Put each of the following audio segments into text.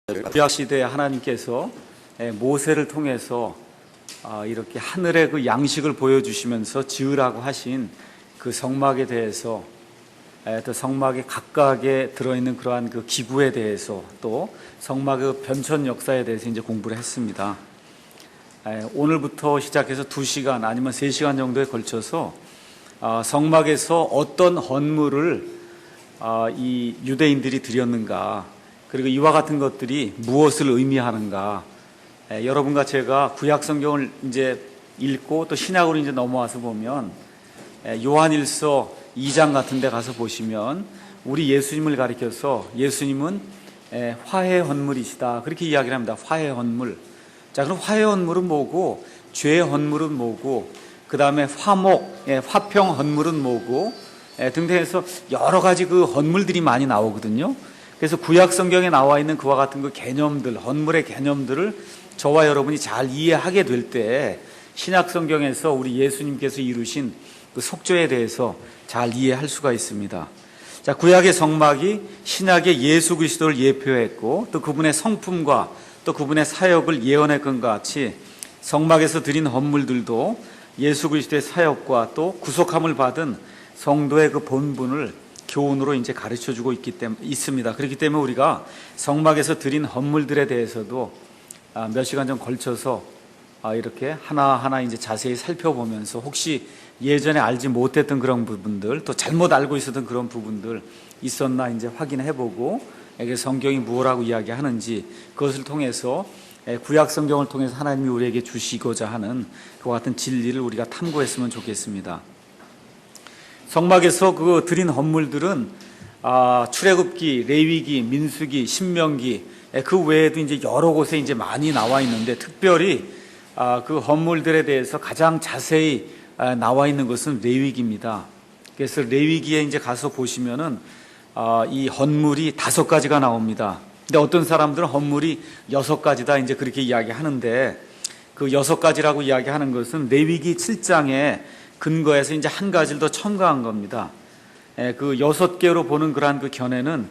구약 시대에 하나님께서 모세를 통해서 이렇게 하늘의 그 양식을 보여주시면서 지으라고 하신 그 성막에 대해서, 또 성막에 각각에 들어있는 그러한 그 기구에 대해서, 또 성막의 변천 역사에 대해서 이제 공부를 했습니다. 오늘부터 시작해서 2시간 아니면 3시간 정도에 걸쳐서 성막에서 어떤 헌물을 이 유대인들이 드렸는가, 그리고 이와 같은 것들이 무엇을 의미하는가, 여러분과 제가 구약 성경을 이제 읽고 또 신약으로 이제 넘어와서 보면 요한일서 2장 같은 데 가서 보시면 우리 예수님을 가리켜서 예수님은 화해 헌물이시다, 그렇게 이야기를 합니다. 화해 헌물. 자, 그럼 화해 헌물은 뭐고, 죄 헌물은 뭐고, 그 다음에 화목, 화평 헌물은 뭐고, 등등해서 여러 가지 그 헌물들이 많이 나오거든요. 그래서 구약 성경에 나와 있는 그와 같은 그 개념들, 헌물의 개념들을 저와 여러분이 잘 이해하게 될 때 신약 성경에서 우리 예수님께서 이루신 그 속죄에 대해서 잘 이해할 수가 있습니다. 자, 구약의 성막이 신약의 예수 그리스도를 예표했고, 또 그분의 성품과 또 그분의 사역을 예언했던 것 같이 성막에서 드린 헌물들도 예수 그리스도의 사역과 또 구속함을 받은 성도의 그 본분을 교훈으로 이제 가르쳐주고 있습니다. 그렇기 때문에 우리가 성막에서 드린 헌물들에 대해서도 몇 시간 좀 걸쳐서 이렇게 하나하나 이제 자세히 살펴보면서 혹시 예전에 알지 못했던 그런 부분들, 또 잘못 알고 있었던 그런 부분들 있었나 이제 확인해보고, 성경이 무엇라고 이야기하는지 그것을 통해서 구약 성경을 통해서 하나님이 우리에게 주시고자 하는 그와 같은 진리를 우리가 탐구했으면 좋겠습니다. 성막에서 그 드린 헌물들은 출애굽기, 레위기, 민수기, 신명기, 그 외에도 이제 여러 곳에 이제 많이 나와 있는데, 특별히 그 헌물들에 대해서 가장 자세히 나와 있는 것은 레위기입니다. 그래서 레위기에 이제 가서 보시면은 이 헌물이 5가지가 나옵니다. 근데 어떤 사람들은 헌물이 6가지다 이제 그렇게 이야기하는데, 그 6가지라고 이야기하는 것은 레위기 7장에 근거해서 이제 한 가지를 더 첨가한 겁니다. 그 6개로 보는 그러한 그 견해는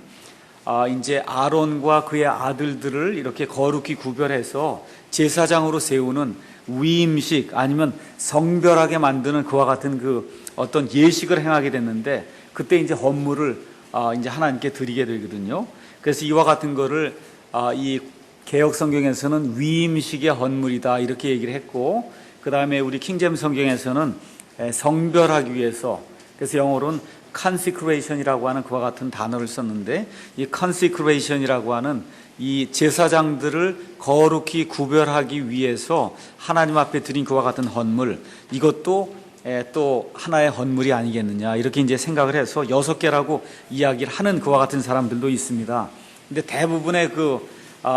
이제 아론과 그의 아들들을 이렇게 거룩히 구별해서 제사장으로 세우는 위임식, 아니면 성별하게 만드는 그와 같은 그 어떤 예식을 행하게 됐는데, 그때 이제 헌물을 이제 하나님께 드리게 되거든요. 그래서 이와 같은 거를 이 개역 성경에서는 위임식의 헌물이다 이렇게 얘기를 했고, 그 다음에 우리 킹제임스 성경에서는 성별하기 위해서, 그래서 영어로는 consecration이라고 하는 그와 같은 단어를 썼는데, 이 consecration이라고 하는 이 제사장들을 거룩히 구별하기 위해서 하나님 앞에 드린 그와 같은 헌물, 이것도 또 하나의 헌물이 아니겠느냐 이렇게 이제 생각을 해서 6개라고 이야기를 하는 그와 같은 사람들도 있습니다. 근데 대부분의 그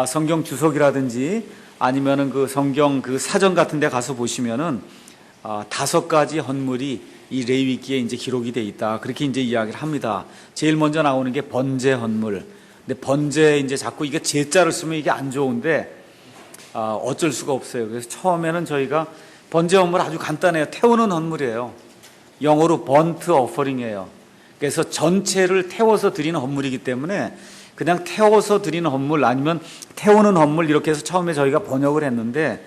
성경 주석이라든지 아니면은 그 성경 그 사전 같은 데 가서 보시면은 5가지 헌물이 이 레위기에 이제 기록이 돼 있다, 그렇게 이제 이야기를 합니다. 제일 먼저 나오는 게 번제 헌물. 근데 번제 이제 자꾸 이게 제자를 쓰면 이게 안 좋은데 어쩔 수가 없어요. 그래서 처음에는 저희가 번제 헌물 아주 간단해요. 태우는 헌물이에요. 영어로 burnt offering이에요. 그래서 전체를 태워서 드리는 헌물이기 때문에 그냥 태워서 드리는 헌물 아니면 태우는 헌물 이렇게 해서 처음에 저희가 번역을 했는데,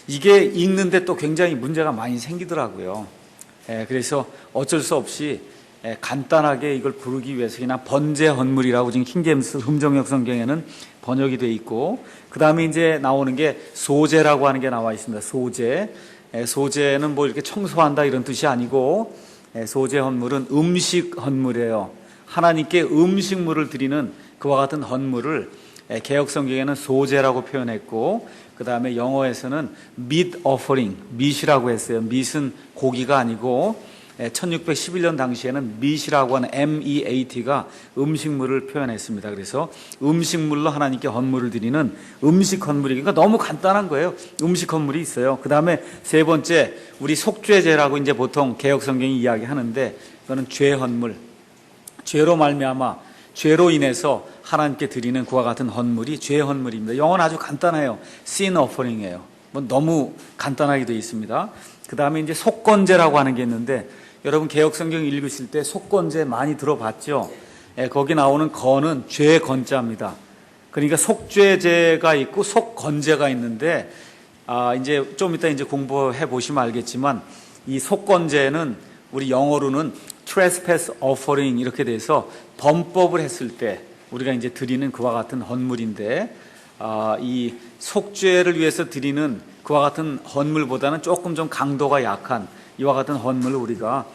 이게 읽는데 또 굉장히 문제가 많이 생기더라고요. 그래서 어쩔 수 없이 간단하게 이걸 부르기 위해서 그냥 번제 헌물이라고 지금 킹제임스 흠정역 성경에는 번역이 되어 있고, 그 다음에 이제 나오는 게 소제라고 하는 게 나와 있습니다. 소제. 소제는 뭐 이렇게 청소한다 이런 뜻이 아니고, 소제 헌물은 음식 헌물이에요. 하나님께 음식물을 드리는 그와 같은 헌물을 개역 성경에는 소제라고 표현했고, 그 다음에 영어에서는 meat offering, meat이라고 했어요. meat은 고기가 아니고 1611년 당시에는 meat이라고 하는 meat가 음식물을 표현했습니다. 그래서 음식물로 하나님께 헌물을 드리는 음식 헌물이, 그러니까 너무 간단한 거예요. 음식 헌물이 있어요. 그 다음에 3번째 우리 속죄제라고 이제 보통 개역 성경이 이야기하는데, 그거는 죄 헌물, 죄로 말미암아 죄로 인해서 하나님께 드리는 그와 같은 헌물이 죄 헌물입니다. 영어는 아주 간단해요. sin offering이에요. 뭐 너무 간단하게 되어 있습니다. 그 다음에 이제 속건제라고 하는 게 있는데, 여러분 개역 성경 읽으실 때 속건제 많이 들어봤죠? 거기 나오는 건은 죄 건자입니다. 그러니까 속죄제가 있고 속건제가 있는데, 이제 좀 이따 이제 공부해 보시면 알겠지만, 이 속건제는 우리 영어로는 trespass offering 이렇게 돼서 범법을 했을 때 우리가 이제 드리는 그와 같은 헌물인데, 이 속죄를 위해서 드리는 그와 같은 헌물보다는 조금 좀 강도가 약한 이와 같은 헌물을 우리가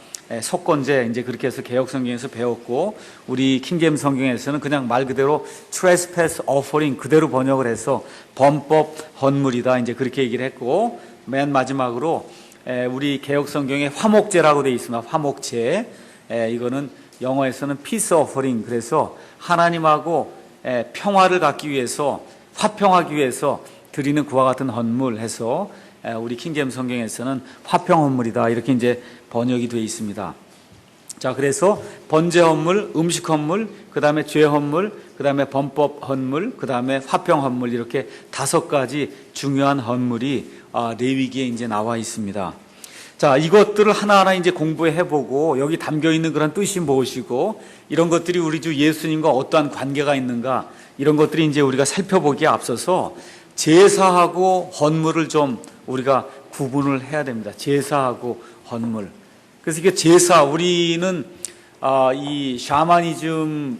속건제, 이제 그렇게 해서 개역 성경에서 배웠고, 우리 킹제임 성경에서는 그냥 말 그대로 trespass offering 그대로 번역을 해서 범법 헌물이다, 이제 그렇게 얘기를 했고, 맨 마지막으로 우리 개역 성경에 화목제라고 되어 있습니다. 화목제, 이거는 영어에서는 peace offering, 그래서 하나님하고 평화를 갖기 위해서, 화평하기 위해서 드리는 그와 같은 헌물 해서 우리 킹제임 성경에서는 화평 헌물이다, 이렇게 이제 번역이 되어 있습니다. 자, 그래서 번제 헌물, 음식 헌물, 그 다음에 죄 헌물, 그 다음에 범법 헌물, 그 다음에 화평 헌물, 이렇게 5가지 중요한 헌물이 레위기에 이제 나와 있습니다. 자, 이것들을 하나하나 이제 공부해 보고 여기 담겨 있는 그런 뜻이 무엇이고, 이런 것들이 우리 주 예수님과 어떠한 관계가 있는가, 이런 것들이 이제 우리가 살펴보기에 앞서서 제사하고 헌물을 좀 우리가 구분을 해야 됩니다. 제사하고 헌물. 그래서 이게 제사, 우리는 이 샤머니즘,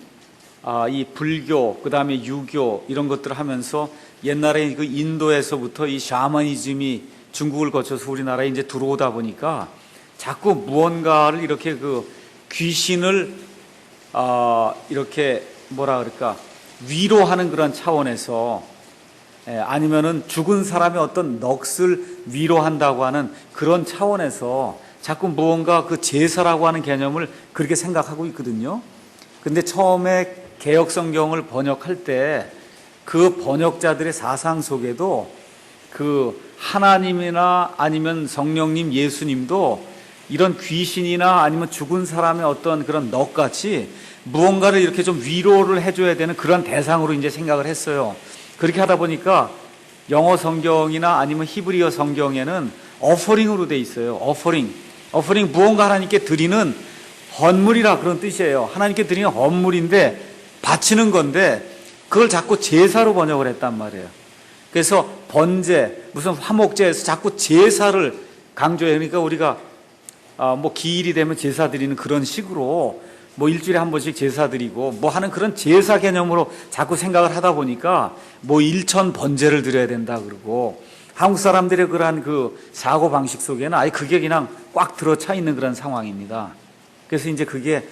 이 불교, 그 다음에 유교 이런 것들을 하면서 옛날에 그 인도에서부터 이 샤머니즘이 중국을 거쳐서 우리나라에 이제 들어오다 보니까 자꾸 무언가를 이렇게 그 귀신을 이렇게 뭐라 그럴까, 위로하는 그런 차원에서, 아니면은 죽은 사람의 어떤 넋을 위로한다고 하는 그런 차원에서 자꾸 무언가 그 제사라고 하는 개념을 그렇게 생각하고 있거든요. 근데 처음에 개역 성경을 번역할 때 그 번역자들의 사상 속에도 그 하나님이나 아니면 성령님, 예수님도 이런 귀신이나 아니면 죽은 사람의 어떤 그런 넋같이 무언가를 이렇게 좀 위로를 해줘야 되는 그런 대상으로 이제 생각을 했어요. 그렇게 하다 보니까 영어 성경이나 아니면 히브리어 성경에는 어퍼링으로 돼 있어요. 어퍼링, 무언가 하나님께 드리는 헌물이라 그런 뜻이에요. 하나님께 드리는 헌물인데 바치는 건데 그걸 자꾸 제사로 번역을 했단 말이에요. 그래서 번제, 무슨 화목제에서 자꾸 제사를 강조해요. 그러니까 우리가 뭐 기일이 되면 제사 드리는 그런 식으로 뭐 일주일에 한 번씩 제사 드리고 뭐 하는 그런 제사 개념으로 자꾸 생각을 하다 보니까 뭐 일천 번제를 드려야 된다 그러고, 한국 사람들의 그러한 그 사고 방식 속에는 아예 그게 그냥 꽉 들어차 있는 그런 상황입니다. 그래서 이제 그게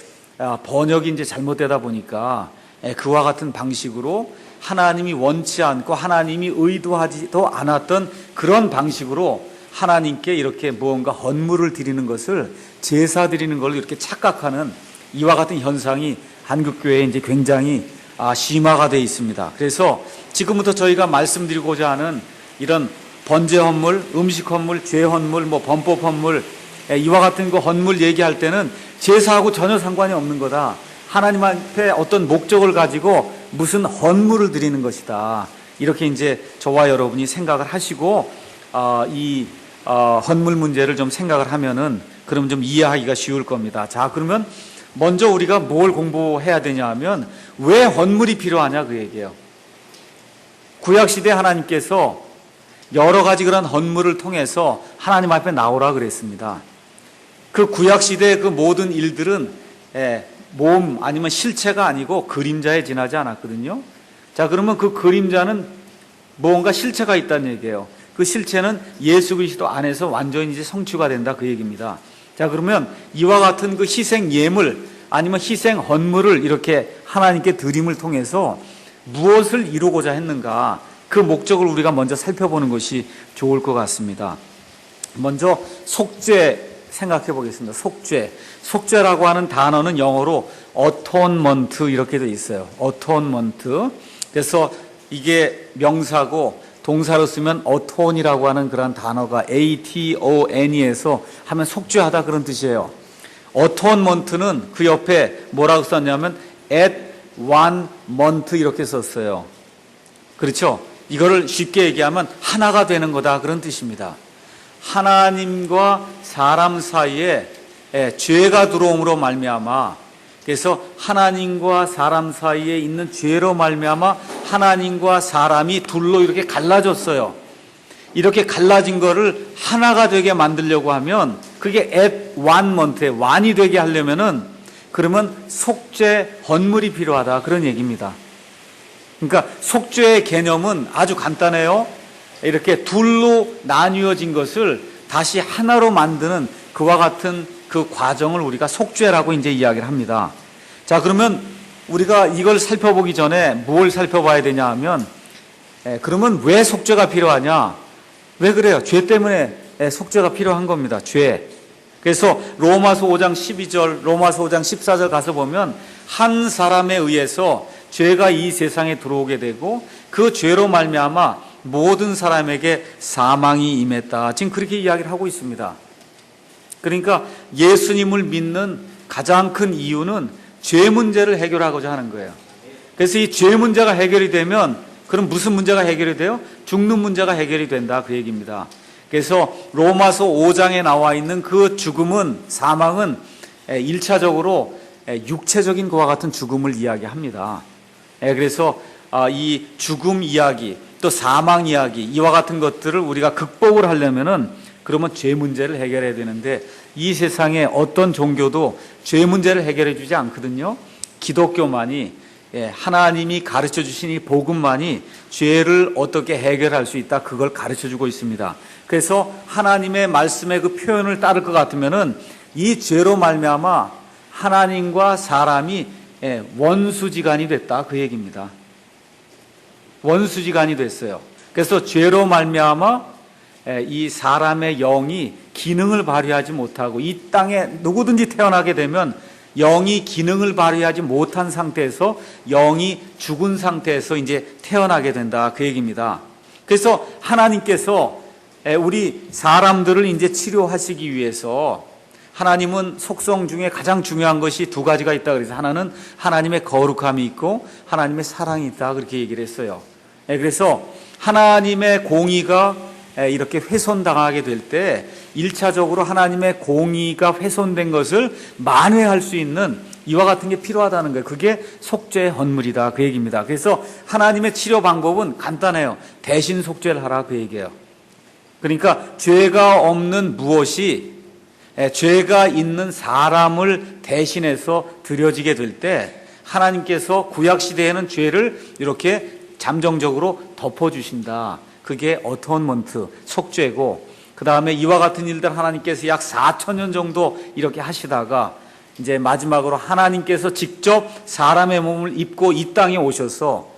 번역이 이제 잘못되다 보니까 그와 같은 방식으로 하나님이 원치 않고 하나님이 의도하지도 않았던 그런 방식으로 하나님께 이렇게 무언가 헌물을 드리는 것을 제사 드리는 걸로 이렇게 착각하는 이와 같은 현상이 한국교회에 이제 굉장히 심화가 되어 있습니다. 그래서 지금부터 저희가 말씀드리고자 하는 이런 번제 헌물, 음식 헌물, 죄 헌물, 뭐 범법 헌물, 이와 같은 그 헌물 얘기할 때는 제사하고 전혀 상관이 없는 거다. 하나님 앞에 어떤 목적을 가지고 무슨 헌물을 드리는 것이다. 이렇게 이제 저와 여러분이 생각을 하시고 이 헌물 문제를 좀 생각을 하면은 그러면 좀 이해하기가 쉬울 겁니다. 자, 그러면 먼저 우리가 뭘 공부해야 되냐 하면 왜 헌물이 필요하냐 그 얘기예요. 구약시대 하나님께서 여러 가지 그런 헌물을 통해서 하나님 앞에 나오라 그랬습니다. 그 구약시대의 그 모든 일들은 몸 아니면 실체가 아니고 그림자에 지나지 않았거든요. 자, 그러면 그 그림자는 뭔가 실체가 있다는 얘기예요. 그 실체는 예수 그리스도 안에서 완전히 이제 성취가 된다 그 얘기입니다. 자, 그러면 이와 같은 그 희생 예물 아니면 희생 헌물을 이렇게 하나님께 드림을 통해서 무엇을 이루고자 했는가, 그 목적을 우리가 먼저 살펴보는 것이 좋을 것 같습니다. 먼저 속죄 생각해 보겠습니다. 속죄라고 하는 단어는 영어로 atonement 이렇게 되어 있어요. atonement. 그래서 이게 명사고 동사로 쓰면 atone이라고 하는 그런 단어가 aton에서 하면 속죄하다 그런 뜻이에요. atonement는 그 옆에 뭐라고 썼냐면 at one month 이렇게 썼어요. 그렇죠? 이거를 쉽게 얘기하면 하나가 되는 거다 그런 뜻입니다. 하나님과 사람 사이에 죄가 들어옴으로 말미암아 그래서 하나님과 사람 사이에 있는 죄로 말미암아 하나님과 사람이 둘로 이렇게 갈라졌어요. 이렇게 갈라진 거를 하나가 되게 만들려고 하면 그게 at one moment에 완이 되게 하려면은 그러면 속죄 헌물이 필요하다 그런 얘기입니다. 그러니까 속죄의 개념은 아주 간단해요. 이렇게 둘로 나뉘어진 것을 다시 하나로 만드는 그와 같은 그 과정을 우리가 속죄라고 이제 이야기를 합니다. 자, 그러면 우리가 이걸 살펴보기 전에 뭘 살펴봐야 되냐 하면, 그러면 왜 속죄가 필요하냐? 왜 그래요? 죄 때문에 속죄가 필요한 겁니다. 죄. 그래서 로마서 5장 12절, 로마서 5장 14절 가서 보면 한 사람에 의해서 죄가 이 세상에 들어오게 되고 그 죄로 말미암아 모든 사람에게 사망이 임했다. 지금 그렇게 이야기를 하고 있습니다. 그러니까 예수님을 믿는 가장 큰 이유는 죄 문제를 해결하고자 하는 거예요. 그래서 이 죄 문제가 해결이 되면 그럼 무슨 문제가 해결이 돼요? 죽는 문제가 해결이 된다 그 얘기입니다. 그래서 로마서 5장에 나와 있는 그 죽음은, 사망은 1차적으로 육체적인 것과 같은 죽음을 이야기합니다. 그래서 이 죽음 이야기 또 사망 이야기 이와 같은 것들을 우리가 극복을 하려면은 그러면 죄 문제를 해결해야 되는데 이 세상에 어떤 종교도 죄 문제를 해결해 주지 않거든요. 기독교만이, 하나님이 가르쳐 주신 이 복음만이 죄를 어떻게 해결할 수 있다 그걸 가르쳐 주고 있습니다. 그래서 하나님의 말씀의 그 표현을 따를 것 같으면은 이 죄로 말미암아 하나님과 사람이 원수지간이 됐다 그 얘기입니다. 원수지간이 됐어요. 그래서 죄로 말미암아 이 사람의 영이 기능을 발휘하지 못하고 이 땅에 누구든지 태어나게 되면 영이 기능을 발휘하지 못한 상태에서 영이 죽은 상태에서 이제 태어나게 된다 그 얘기입니다. 그래서 하나님께서 우리 사람들을 이제 치료하시기 위해서 하나님은 속성 중에 가장 중요한 것이 두 가지가 있다 그래서 하나는 하나님의 거룩함이 있고 하나님의 사랑이 있다 그렇게 얘기를 했어요. 그래서 하나님의 공의가 이렇게 훼손당하게 될 때 1차적으로 하나님의 공의가 훼손된 것을 만회할 수 있는 이와 같은 게 필요하다는 거예요. 그게 속죄의 헌물이다 그 얘기입니다. 그래서 하나님의 치료 방법은 간단해요. 대신 속죄를 하라 그 얘기예요. 그러니까 죄가 없는 무엇이 죄가 있는 사람을 대신해서 드려지게 될 때 하나님께서 구약시대에는 죄를 이렇게 잠정적으로 덮어주신다. 그게 어토먼트, 속죄고 그 다음에 이와 같은 일들 하나님께서 약 4,000년 정도 이렇게 하시다가 이제 마지막으로 하나님께서 직접 사람의 몸을 입고 이 땅에 오셔서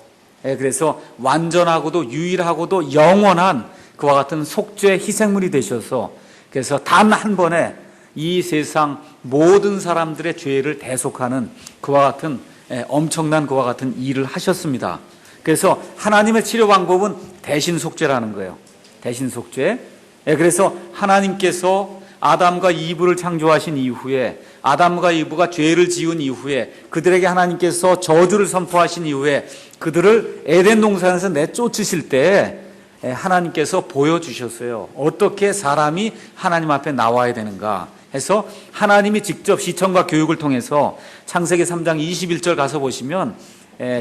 그래서 완전하고도 유일하고도 영원한 그와 같은 속죄 희생물이 되셔서 그래서 단 한 번에 이 세상 모든 사람들의 죄를 대속하는 그와 같은 엄청난 그와 같은 일을 하셨습니다. 그래서 하나님의 치료 방법은 대신 속죄라는 거예요. 대신 속죄. 그래서 하나님께서 아담과 이브를 창조하신 이후에 아담과 이브가 죄를 지은 이후에 그들에게 하나님께서 저주를 선포하신 이후에 그들을 에덴 동산에서 내쫓으실 때 하나님께서 보여주셨어요. 어떻게 사람이 하나님 앞에 나와야 되는가 해서 하나님이 직접 시청과 교육을 통해서 창세기 3장 21절 가서 보시면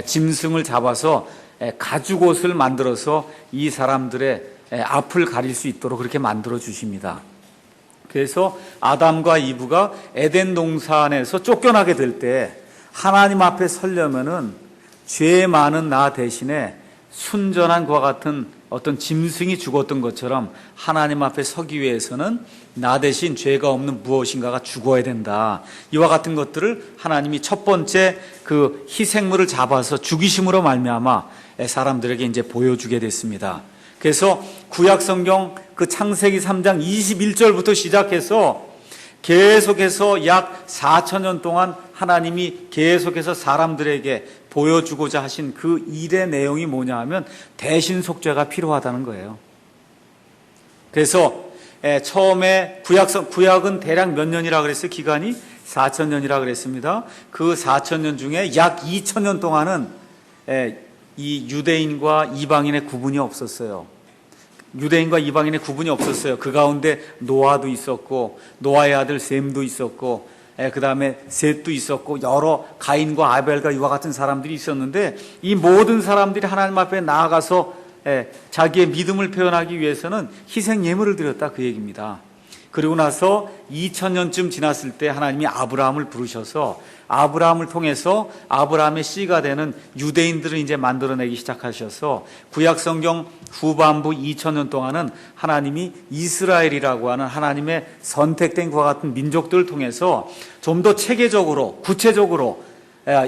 짐승을 잡아서 가죽옷을 만들어서 이 사람들의 앞을 가릴 수 있도록 그렇게 만들어 주십니다. 그래서 아담과 이브가 에덴 동산에서 쫓겨나게 될 때 하나님 앞에 서려면은 죄 많은 나 대신에 순전한 그와 같은 어떤 짐승이 죽었던 것처럼 하나님 앞에 서기 위해서는 나 대신 죄가 없는 무엇인가가 죽어야 된다. 이와 같은 것들을 하나님이 첫 번째 그 희생물을 잡아서 죽이심으로 말미암아 사람들에게 이제 보여주게 됐습니다. 그래서 구약 성경 그 창세기 3장 21절부터 시작해서 계속해서 약 4,000년 동안 하나님이 계속해서 사람들에게 보여주고자 하신 그 일의 내용이 뭐냐 하면 대신 속죄가 필요하다는 거예요. 그래서 처음에 구약은 대략 몇 년이라 그랬어요? 기간이 4,000년이라 그랬습니다. 그 4,000년 중에 약 2,000년 동안은 이 유대인과 이방인의 구분이 없었어요. 유대인과 이방인의 구분이 없었어요. 그 가운데 노아도 있었고 노아의 아들 셈도 있었고 그 다음에 셋도 있었고 여러 가인과 아벨과 이와 같은 사람들이 있었는데 이 모든 사람들이 하나님 앞에 나아가서 자기의 믿음을 표현하기 위해서는 희생 예물을 드렸다 그 얘기입니다. 그리고 나서 2000년쯤 지났을 때 하나님이 아브라함을 부르셔서 아브라함을 통해서 아브라함의 씨가 되는 유대인들을 이제 만들어내기 시작하셔서 구약성경 후반부 2000년 동안은 하나님이 이스라엘이라고 하는 하나님의 선택된 그와 같은 민족들을 통해서 좀 더 체계적으로 구체적으로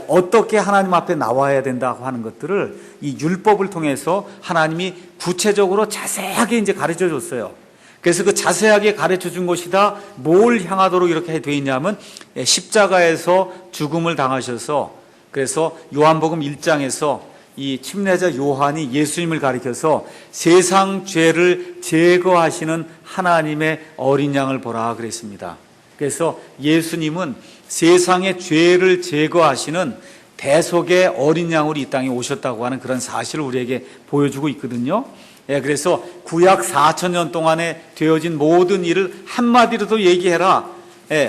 어떻게 하나님 앞에 나와야 된다고 하는 것들을 이 율법을 통해서 하나님이 구체적으로 자세하게 이제 가르쳐 줬어요. 그래서 그 자세하게 가르쳐 준 것이 다 뭘 향하도록 이렇게 되어 있냐면 십자가에서 죽음을 당하셔서 그래서 요한복음 1장에서 이 침례자 요한이 예수님을 가리켜서 세상 죄를 제거하시는 하나님의 어린 양을 보라 그랬습니다. 그래서 예수님은 세상의 죄를 제거하시는 대속의 어린 양으로 이 땅에 오셨다고 하는 그런 사실을 우리에게 보여주고 있거든요. 그래서 구약 4000년 동안에 되어진 모든 일을 한마디로도 얘기해라.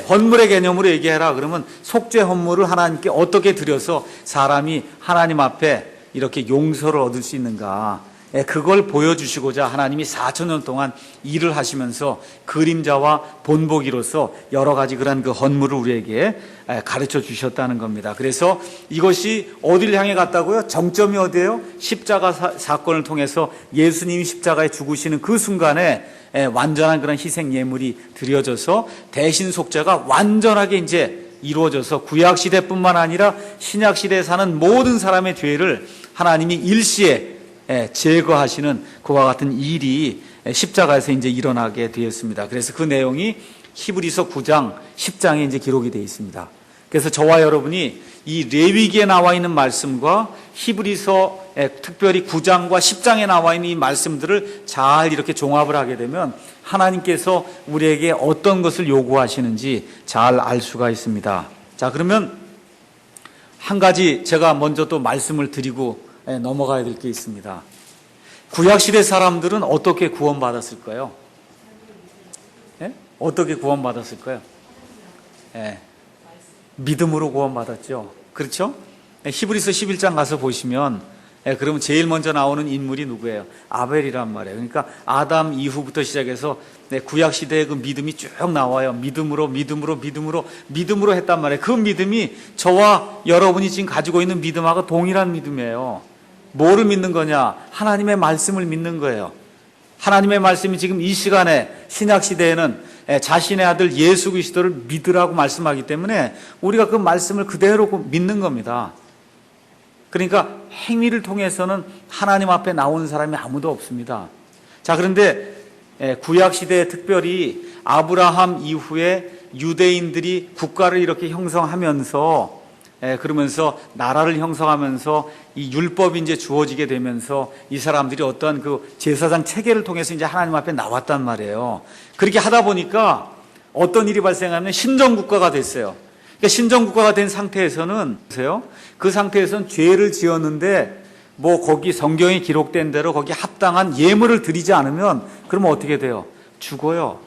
헌물의 개념으로 얘기해라. 그러면 속죄 헌물을 하나님께 어떻게 드려서 사람이 하나님 앞에 이렇게 용서를 얻을 수 있는가. 그걸 보여주시고자 하나님이 4000년 동안 일을 하시면서 그림자와 본보기로서 여러 가지 그런 그 헌물을 우리에게 가르쳐 주셨다는 겁니다. 그래서 이것이 어디를 향해 갔다고요? 정점이 어디예요? 십자가 사건을 통해서 예수님이 십자가에 죽으시는 그 순간에 완전한 그런 희생 예물이 드려져서 대신 속죄가 완전하게 이제 이루어져서 구약 시대뿐만 아니라 신약 시대에 사는 모든 사람의 죄를 하나님이 일시에 제거하시는 그와 같은 일이 십자가에서 이제 일어나게 되었습니다. 그래서 그 내용이 히브리서 9장 10장에 이제 기록이 되어 있습니다. 그래서 저와 여러분이 이 레위기에 나와 있는 말씀과 히브리서 특별히 9장과 10장에 나와 있는 이 말씀들을 잘 이렇게 종합을 하게 되면 하나님께서 우리에게 어떤 것을 요구하시는지 잘 알 수가 있습니다. 자, 그러면 한 가지 제가 먼저 또 말씀을 드리고 넘어가야 될 게 있습니다. 구약시대 사람들은 어떻게 구원받았을까요? 어떻게 구원받았을까요? 믿음으로 구원받았죠. 그렇죠? 히브리서 11장 가서 보시면 그러면 제일 먼저 나오는 인물이 누구예요? 아벨이란 말이에요. 그러니까 아담 이후부터 시작해서 구약시대의 그 믿음이 쭉 나와요. 믿음으로 했단 말이에요. 그 믿음이 저와 여러분이 지금 가지고 있는 믿음하고 동일한 믿음이에요. 뭐를 믿는 거냐? 하나님의 말씀을 믿는 거예요. 하나님의 말씀이 지금 이 시간에 신약시대에는 자신의 아들 예수 그리스도를 믿으라고 말씀하기 때문에 우리가 그 말씀을 그대로 믿는 겁니다. 그러니까 행위를 통해서는 하나님 앞에 나오는 사람이 아무도 없습니다. 자, 그런데 구약시대에 특별히 아브라함 이후에 유대인들이 국가를 이렇게 형성하면서 그러면서 나라를 형성하면서 이 율법이 이제 주어지게 되면서 이 사람들이 어떤 그 제사장 체계를 통해서 이제 하나님 앞에 나왔단 말이에요. 그렇게 하다 보니까 어떤 일이 발생하면 신정국가가 됐어요. 그러니까 신정국가가 된 상태에서는 그 상태에서는 죄를 지었는데 뭐 거기 성경에 기록된 대로 거기 합당한 예물을 드리지 않으면 그러면 어떻게 돼요? 죽어요.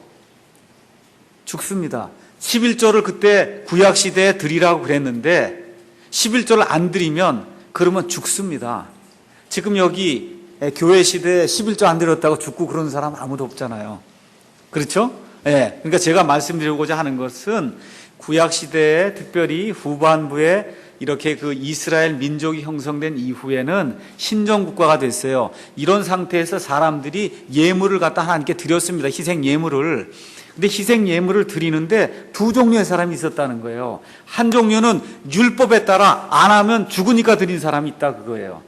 죽습니다. 11조를 그때 구약시대에 드리라고 그랬는데 11조를 안 드리면 그러면 죽습니다. 지금 여기 교회 시대에 11조 안 드렸다고 죽고 그러는 사람 아무도 없잖아요. 그렇죠? 그러니까 제가 말씀드리고자 하는 것은 구약시대에 특별히 후반부에 이렇게 그 이스라엘 민족이 형성된 이후에는 신정국가가 됐어요. 이런 상태에서 사람들이 예물을 갖다 하나님께 드렸습니다. 희생 예물을. 근데 희생 예물을 드리는데 두 종류의 사람이 있었다는 거예요. 한 종류는 율법에 따라 안 하면 죽으니까 드린 사람이 있다 그거예요.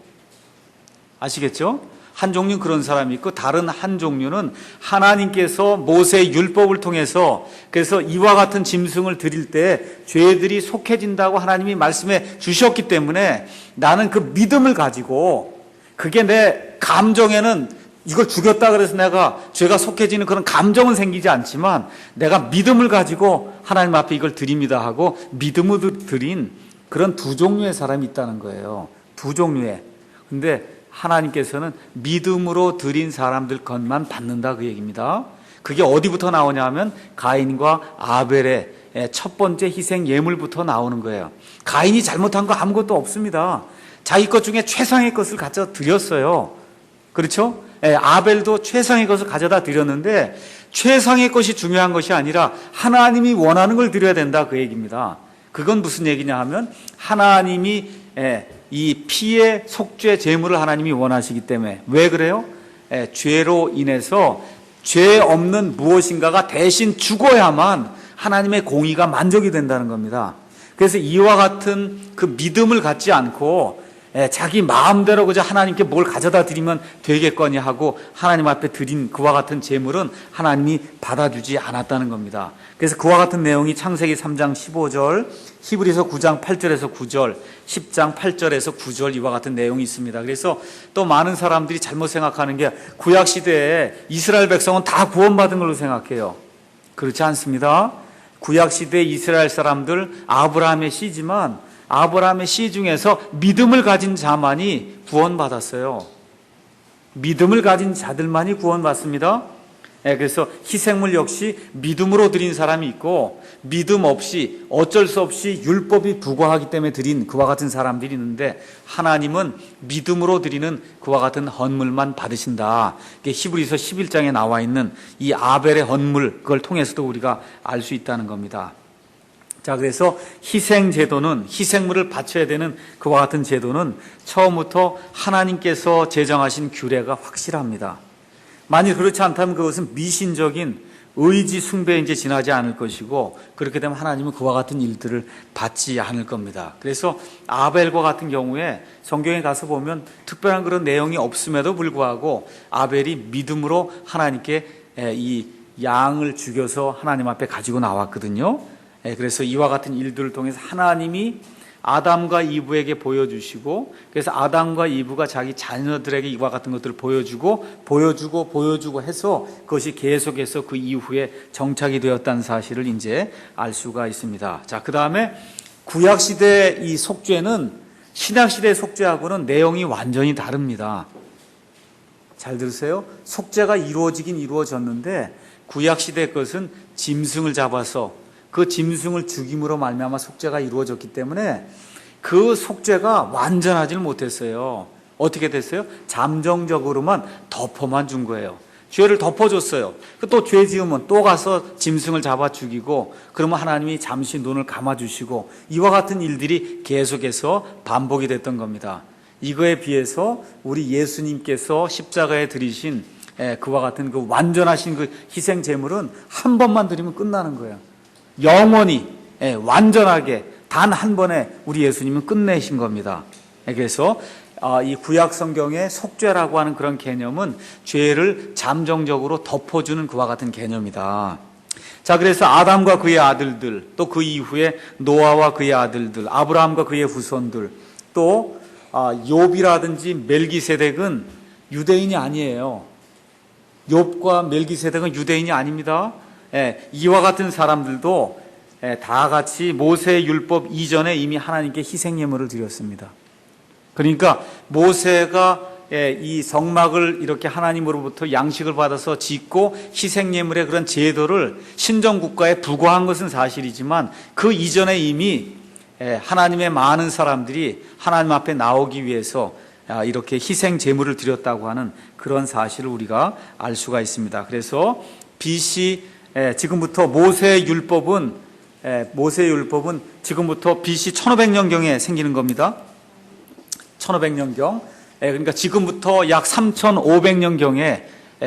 아시겠죠? 한 종류는 그런 사람이 있고 다른 한 종류는 하나님께서 모세의 율법을 통해서 그래서 이와 같은 짐승을 드릴 때 죄들이 속해진다고 하나님이 말씀해 주셨기 때문에 나는 그 믿음을 가지고 그게 내 감정에는 이걸 죽였다 그래서 내가 죄가 속해지는 그런 감정은 생기지 않지만 내가 믿음을 가지고 하나님 앞에 이걸 드립니다 하고 믿음으로 드린 그런 두 종류의 사람이 있다는 거예요. 두 종류의. 근데 하나님께서는 믿음으로 드린 사람들 것만 받는다 그 얘기입니다. 그게 어디부터 나오냐 하면 가인과 아벨의 첫 번째 희생 예물부터 나오는 거예요. 가인이 잘못한 거 아무것도 없습니다. 자기 것 중에 최상의 것을 가져 드렸어요. 그렇죠? 아벨도 최상의 것을 가져다 드렸는데 최상의 것이 중요한 것이 아니라 하나님이 원하는 걸 드려야 된다, 그 얘기입니다. 그건 무슨 얘기냐 하면 하나님이 이 피의 속죄 제물을 하나님이 원하시기 때문에. 왜 그래요? 죄로 인해서 죄 없는 무엇인가가 대신 죽어야만 하나님의 공의가 만족이 된다는 겁니다. 그래서 이와 같은 그 믿음을 갖지 않고 자기 마음대로 그저 하나님께 뭘 가져다 드리면 되겠거니 하고 하나님 앞에 드린 그와 같은 제물은 하나님이 받아주지 않았다는 겁니다. 그래서 그와 같은 내용이 창세기 3장 15절, 히브리서 9장 8절에서 9절, 10장 8절에서 9절 이와 같은 내용이 있습니다. 그래서 또 많은 사람들이 잘못 생각하는 게 구약시대에 이스라엘 백성은 다 구원받은 걸로 생각해요. 그렇지 않습니다. 구약시대 이스라엘 사람들 아브라함의 씨지만 아브라함의 씨 중에서 믿음을 가진 자만이 구원받았어요. 믿음을 가진 자들만이 구원받습니다. 그래서 희생물 역시 믿음으로 드린 사람이 있고 믿음 없이 어쩔 수 없이 율법이 부과하기 때문에 드린 그와 같은 사람들이 있는데 하나님은 믿음으로 드리는 그와 같은 헌물만 받으신다. 히브리서 11장에 나와 있는 이 아벨의 헌물, 그걸 통해서도 우리가 알 수 있다는 겁니다. 자, 그래서 희생 제도는, 희생물을 바쳐야 되는 그와 같은 제도는 처음부터 하나님께서 제정하신 규례가 확실합니다. 만일 그렇지 않다면 그것은 미신적인 의지 숭배에 이제 지나지 않을 것이고, 그렇게 되면 하나님은 그와 같은 일들을 받지 않을 겁니다. 그래서 아벨과 같은 경우에 성경에 가서 보면 특별한 그런 내용이 없음에도 불구하고 아벨이 믿음으로 하나님께 이 양을 죽여서 하나님 앞에 가지고 나왔거든요. 그래서 이와 같은 일들을 통해서 하나님이 아담과 이브에게 보여주시고, 그래서 아담과 이브가 자기 자녀들에게 이와 같은 것들을 보여주고 해서 그것이 계속해서 그 이후에 정착이 되었다는 사실을 이제 알 수가 있습니다. 자, 그 다음에 구약시대 이 속죄는 신약시대 속죄하고는 내용이 완전히 다릅니다. 잘 들으세요. 속죄가 이루어지긴 이루어졌는데 구약시대 것은 짐승을 잡아서 그 짐승을 죽임으로 말미암아 속죄가 이루어졌기 때문에 그 속죄가 완전하지는 못했어요. 어떻게 됐어요? 잠정적으로만 덮어만 준 거예요. 죄를 덮어줬어요. 또 죄 지으면 또 가서 짐승을 잡아 죽이고, 그러면 하나님이 잠시 눈을 감아주시고, 이와 같은 일들이 계속해서 반복이 됐던 겁니다. 이거에 비해서 우리 예수님께서 십자가에 들이신 그와 같은 그 완전하신 그 희생 제물은 한 번만 드리면 끝나는 거예요. 영원히 완전하게 단 한 번에 우리 예수님은 끝내신 겁니다. 그래서 이 구약 성경의 속죄라고 하는 그런 개념은 죄를 잠정적으로 덮어주는 그와 같은 개념이다. 자, 그래서 아담과 그의 아들들, 또 그 이후에 노아와 그의 아들들, 아브라함과 그의 후손들, 또 욥이라든지 멜기세덱은 유대인이 아니에요. 욥과 멜기세덱은 유대인이 아닙니다. 이와 같은 사람들도 다 같이 모세의 율법 이전에 이미 하나님께 희생 예물을 드렸습니다. 그러니까 모세가 이 성막을 이렇게 하나님으로부터 양식을 받아서 짓고 희생 예물의 그런 제도를 신정 국가에 부과한 것은 사실이지만 그 이전에 이미 하나님의 많은 사람들이 하나님 앞에 나오기 위해서 이렇게 희생 제물을 드렸다고 하는 그런 사실을 우리가 알 수가 있습니다. 그래서 BC 지금부터 모세의 율법은 지금부터 BC 1500년경에 생기는 겁니다. 1500년경. 그러니까 지금부터 약 3500년경에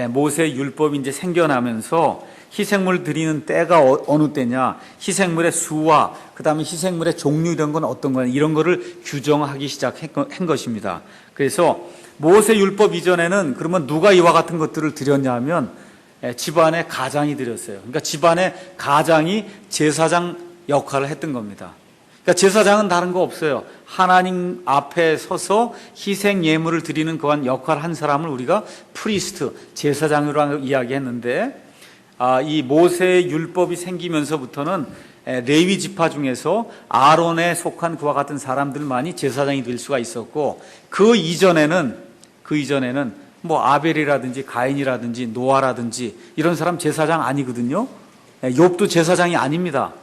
모세의 율법이 이제 생겨나면서 희생물 드리는 때가 어느 때냐, 희생물의 수와 그 다음에 희생물의 종류 이런 건 어떤 거냐, 이런 거를 규정하기 시작한 것입니다. 그래서 모세 율법 이전에는 그러면 누가 이와 같은 것들을 드렸냐 하면 집안의 가장이 드렸어요. 그러니까 집안의 가장이 제사장 역할을 했던 겁니다. 그러니까 제사장은 다른 거 없어요. 하나님 앞에 서서 희생 예물을 드리는 그한 역할을 한 사람을 우리가 프리스트, 제사장으로 이야기했는데, 이 모세의 율법이 생기면서부터는 레위 지파 중에서 아론에 속한 그와 같은 사람들만이 제사장이 될 수가 있었고, 그 이전에는 뭐 아벨이라든지 가인이라든지 노아라든지 이런 사람 제사장 아니거든요. 욥도 제사장이 아닙니다.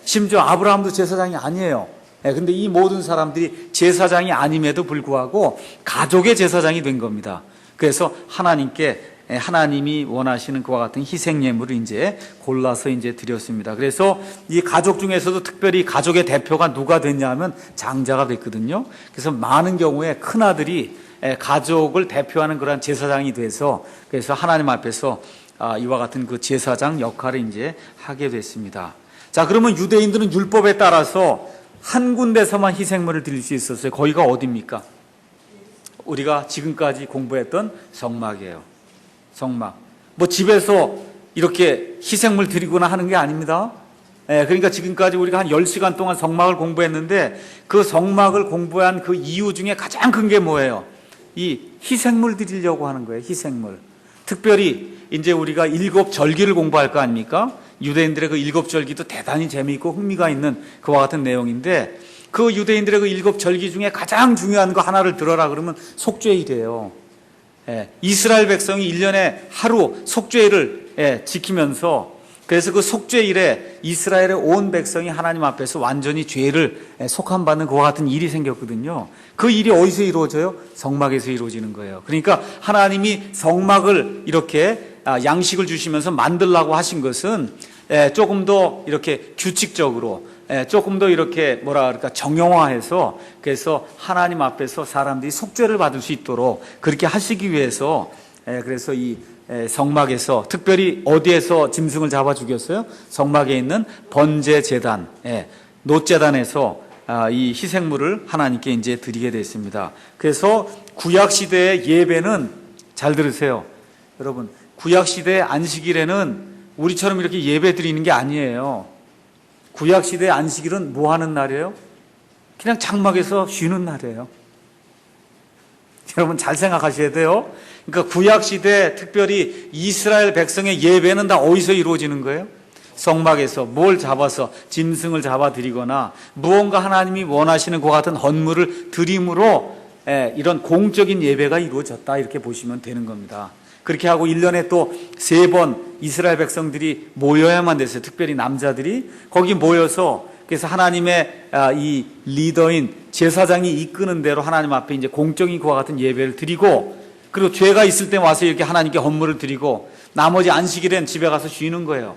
심지어 아브라함도 제사장이 아니에요. 근데 이 모든 사람들이 제사장이 아님에도 불구하고 가족의 제사장이 된 겁니다. 그래서 하나님이 원하시는 그와 같은 희생 예물을 이제 골라서 이제 드렸습니다. 그래서 이 가족 중에서도 특별히 가족의 대표가 누가 됐냐면 장자가 됐거든요. 그래서 많은 경우에 큰 아들이 가족을 대표하는 그런 제사장이 돼서 그래서 하나님 앞에서 이와 같은 그 제사장 역할을 이제 하게 됐습니다. 자, 그러면 유대인들은 율법에 따라서 한 군데서만 희생물을 드릴 수 있었어요. 거기가 어디입니까? 우리가 지금까지 공부했던 성막이에요. 성막. 뭐 집에서 이렇게 희생물 드리거나 하는 게 아닙니다. 그러니까 지금까지 우리가 한 10시간 동안 성막을 공부했는데 그 성막을 공부한 그 이유 중에 가장 큰 게 뭐예요? 이 희생물 드리려고 하는 거예요. 희생물. 특별히 이제 우리가 7절기를 공부할 거 아닙니까? 유대인들의 그 7절기도 대단히 재미있고 흥미가 있는 그와 같은 내용인데 그 유대인들의 그 7절기 중에 가장 중요한 거 하나를 들어라 그러면 속죄일이에요. 이스라엘 백성이 1년에 하루 속죄일을 지키면서 그래서 그 속죄일에 이스라엘의 온 백성이 하나님 앞에서 완전히 죄를 속함받는 그와 같은 일이 생겼거든요. 그 일이 어디서 이루어져요? 성막에서 이루어지는 거예요. 그러니까 하나님이 성막을 이렇게 양식을 주시면서 만들라고 하신 것은 조금 더 이렇게 규칙적으로 조금 더 이렇게 정형화해서 그래서 하나님 앞에서 사람들이 속죄를 받을 수 있도록 그렇게 하시기 위해서 그래서 이 성막에서 특별히 어디에서 짐승을 잡아 죽였어요? 성막에 있는 번제 제단, 노제단에서 이 희생물을 하나님께 이제 드리게 됐습니다. 그래서 구약 시대의 예배는 잘 들으세요, 여러분. 구약 시대의 안식일에는 우리처럼 이렇게 예배 드리는 게 아니에요. 구약 시대의 안식일은 뭐 하는 날이에요? 그냥 장막에서 쉬는 날이에요. 여러분 잘 생각하셔야 돼요. 그러니까 구약 시대 특별히 이스라엘 백성의 예배는 다 어디서 이루어지는 거예요? 성막에서 뭘 잡아서 짐승을 잡아 드리거나 무언가 하나님이 원하시는 것 같은 헌물을 드림으로 이런 공적인 예배가 이루어졌다 이렇게 보시면 되는 겁니다. 그렇게 하고 1년에 또 3번 이스라엘 백성들이 모여야만 됐어요. 특별히 남자들이 거기 모여서 그래서 하나님의 이 리더인 제사장이 이끄는 대로 하나님 앞에 이제 공적인 그와 같은 예배를 드리고 그리고 죄가 있을 때 와서 이렇게 하나님께 헌물을 드리고 나머지 안식일엔 집에 가서 쉬는 거예요.